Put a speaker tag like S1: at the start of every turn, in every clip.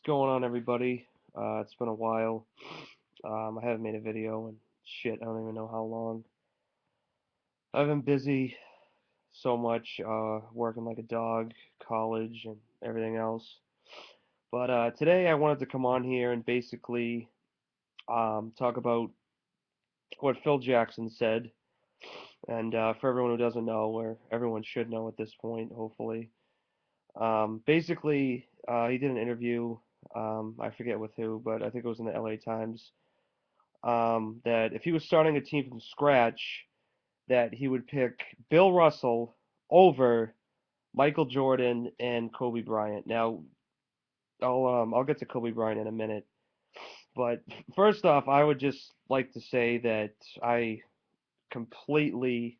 S1: going on, everybody? It's been a while. I haven't made a video in shit, I don't even know how long. I've been busy so much, working like a dog, college, and everything else. But today I wanted to come on here and basically talk about what Phil Jackson said. And for everyone who doesn't know, or everyone should know at this point, hopefully. Basically, he did an interview, I forget with who, but I think it was in the LA Times. That if he was starting a team from scratch, that he would pick Bill Russell over Michael Jordan and Kobe Bryant. Now, I'll get to Kobe Bryant in a minute, but first off, I would just like to say that I completely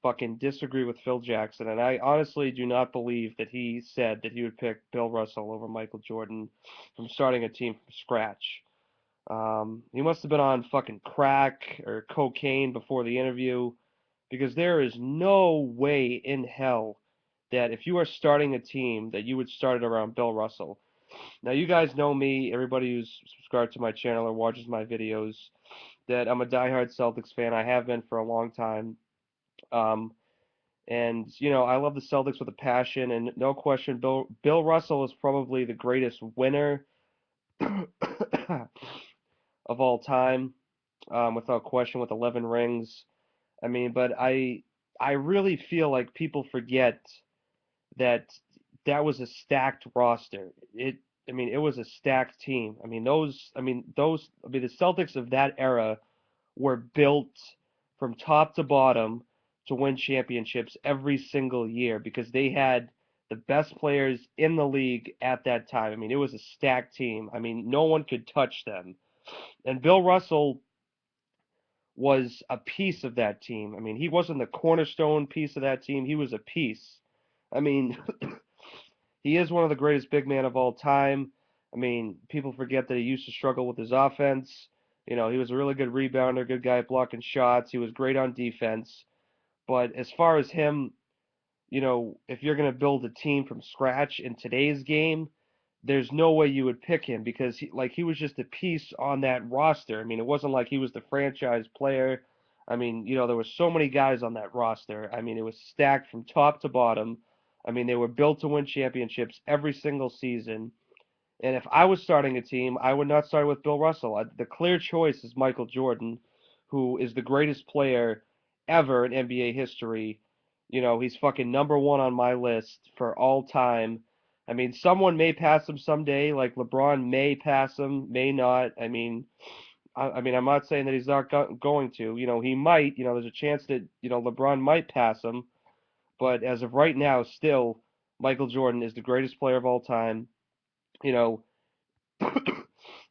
S1: fucking disagree with Phil Jackson, and I honestly do not believe that he said that he would pick Bill Russell over Michael Jordan from starting a team from scratch. He must have been on fucking crack or cocaine before the interview because there is no way in hell that if you are starting a team that you would start it around Bill Russell. Now you guys know me, everybody who's subscribed to my channel or watches my videos, that I'm a diehard Celtics fan. I have been for a long time. Um, and I love the Celtics with a passion, and no question, Bill Russell is probably the greatest winner of all time, without question, with 11 rings. I mean, but I really feel like people forget that that was a stacked roster. It was a stacked team. The Celtics of that era were built from top to bottom to win championships every single year because they had the best players in the league at that time. I mean, it was a stacked team. I mean, no one could touch them. And Bill Russell was a piece of that team. I mean, he wasn't the cornerstone piece of that team. He was a piece. I mean, he is one of the greatest big men of all time. I mean, people forget that he used to struggle with his offense. He was a really good rebounder, good guy at blocking shots. He was great on defense. But as far as him, if you're going to build a team from scratch in today's game, there's no way you would pick him because he was just a piece on that roster. I mean, it wasn't like he was the franchise player. I mean, there were so many guys on that roster. I mean, it was stacked from top to bottom. I mean, they were built to win championships every single season. And if I was starting a team, I would not start with Bill Russell. The clear choice is Michael Jordan, who is the greatest player ever in NBA history. He's fucking number one on my list for all time. I mean, someone may pass him someday, like LeBron may pass him, may not. I'm not saying that he's not going to. He might. There's a chance that LeBron might pass him. But as of right now, still, Michael Jordan is the greatest player of all time. You know,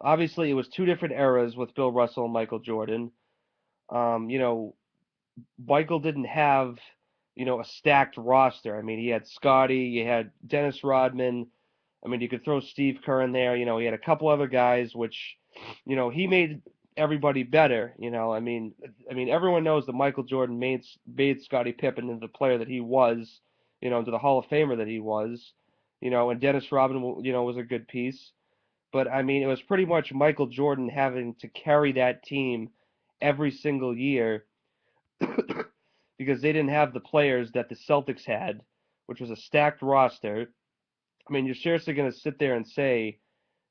S1: Obviously, it was two different eras with Bill Russell and Michael Jordan. Um, you know, Michael didn't have, a stacked roster. I mean, he had Scotty, you had Dennis Rodman. I mean, you could throw Steve Kerr in there. He had a couple other guys, which, he made everybody better. Everyone knows that Michael Jordan made Scottie Pippen into the player that he was, into the Hall of Famer that he was. And Dennis Rodman, was a good piece. But I mean, it was pretty much Michael Jordan having to carry that team every single year because they didn't have the players that the Celtics had, which was a stacked roster. I mean, you're seriously going to sit there and say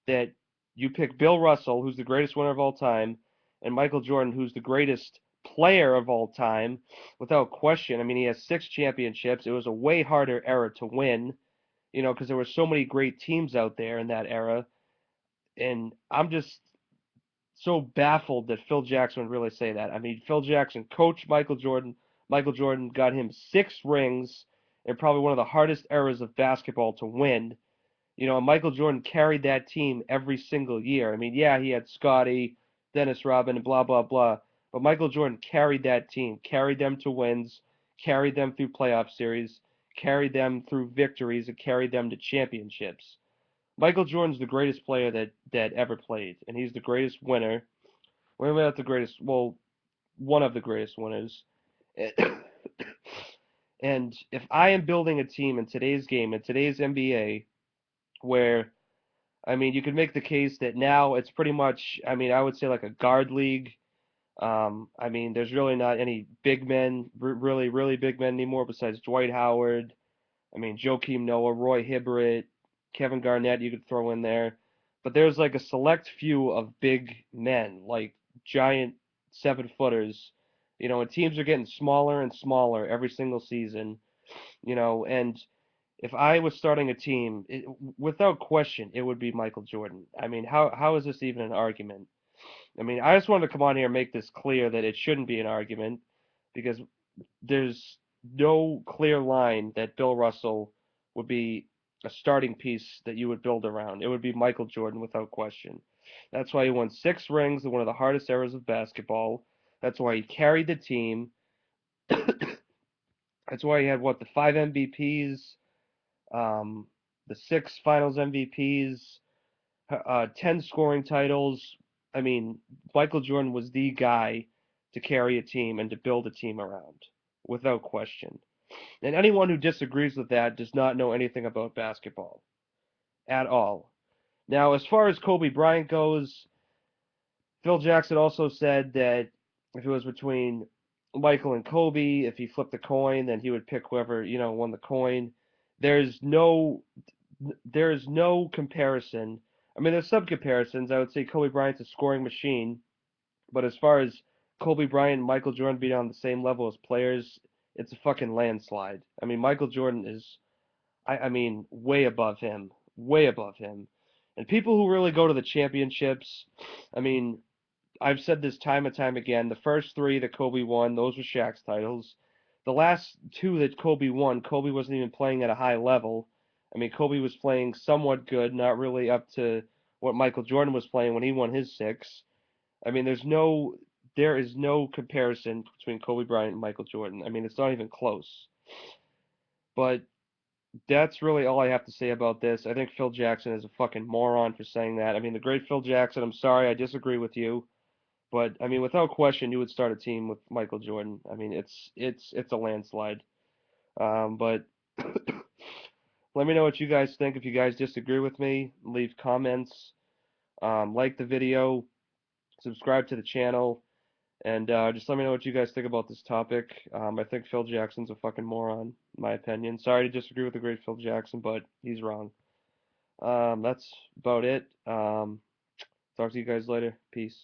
S1: that you pick Bill Russell, who's the greatest winner of all time, and Michael Jordan, who's the greatest player of all time, without question. I mean, he has 6 championships. It was a way harder era to win, because there were so many great teams out there in that era. And I'm just so baffled that Phil Jackson would really say that. I mean, Phil Jackson coached Michael Jordan. Michael Jordan got him 6 rings in probably one of the hardest eras of basketball to win. And Michael Jordan carried that team every single year. I mean, yeah, he had Scotty, Dennis Rodman, and blah, blah, blah. But Michael Jordan carried that team, carried them to wins, carried them through playoff series, carried them through victories, and carried them to championships. Michael Jordan's the greatest player that ever played, and he's the greatest winner. Well, maybe not the greatest. Well, one of the greatest winners. And if I am building a team in today's game, in today's NBA, where I mean, you could make the case that now it's pretty much, I mean, I would say like a guard league. I mean, there's really not any big men, really, really big men anymore besides Dwight Howard. I mean, Joakim Noah, Roy Hibbert, Kevin Garnett, you could throw in there. But there's like a select few of big men, like giant 7 footers, and teams are getting smaller and smaller every single season, and if I was starting a team, without question, it would be Michael Jordan. I mean, how is this even an argument? I mean, I just wanted to come on here and make this clear that it shouldn't be an argument because there's no clear line that Bill Russell would be a starting piece that you would build around. It would be Michael Jordan without question. That's why he won 6 rings in one of the hardest eras of basketball. That's why he carried the team. That's why he had what, the 5 MVPs, um, the 6 Finals MVPs, 10 scoring titles. I mean, Michael Jordan was the guy to carry a team and to build a team around, without question. And anyone who disagrees with that does not know anything about basketball at all. Now, as far as Kobe Bryant goes, Phil Jackson also said that if it was between Michael and Kobe, if he flipped the coin, then he would pick whoever, won the coin. There's no there's no comparison. I mean, there's some comparisons. I would say Kobe Bryant's a scoring machine, but as far as Kobe Bryant and Michael Jordan being on the same level as players, it's a fucking landslide. I mean, Michael Jordan is, I mean, way above him, way above him. And people who really go to the championships, I mean, I've said this time and time again. The first 3 that Kobe won, those were Shaq's titles. The last 2 that Kobe won, Kobe wasn't even playing at a high level. I mean, Kobe was playing somewhat good, not really up to what Michael Jordan was playing when he won his 6. I mean, there is no comparison between Kobe Bryant and Michael Jordan. I mean, it's not even close. But that's really all I have to say about this. I think Phil Jackson is a fucking moron for saying that. I mean, the great Phil Jackson, I'm sorry, I disagree with you. But I mean, without question, you would start a team with Michael Jordan. I mean, it's a landslide. But let me know what you guys think. If you guys disagree with me, leave comments, like the video, subscribe to the channel, and just let me know what you guys think about this topic. I think Phil Jackson's a fucking moron, in my opinion. Sorry to disagree with the great Phil Jackson, but he's wrong. That's about it. Talk to you guys later. Peace.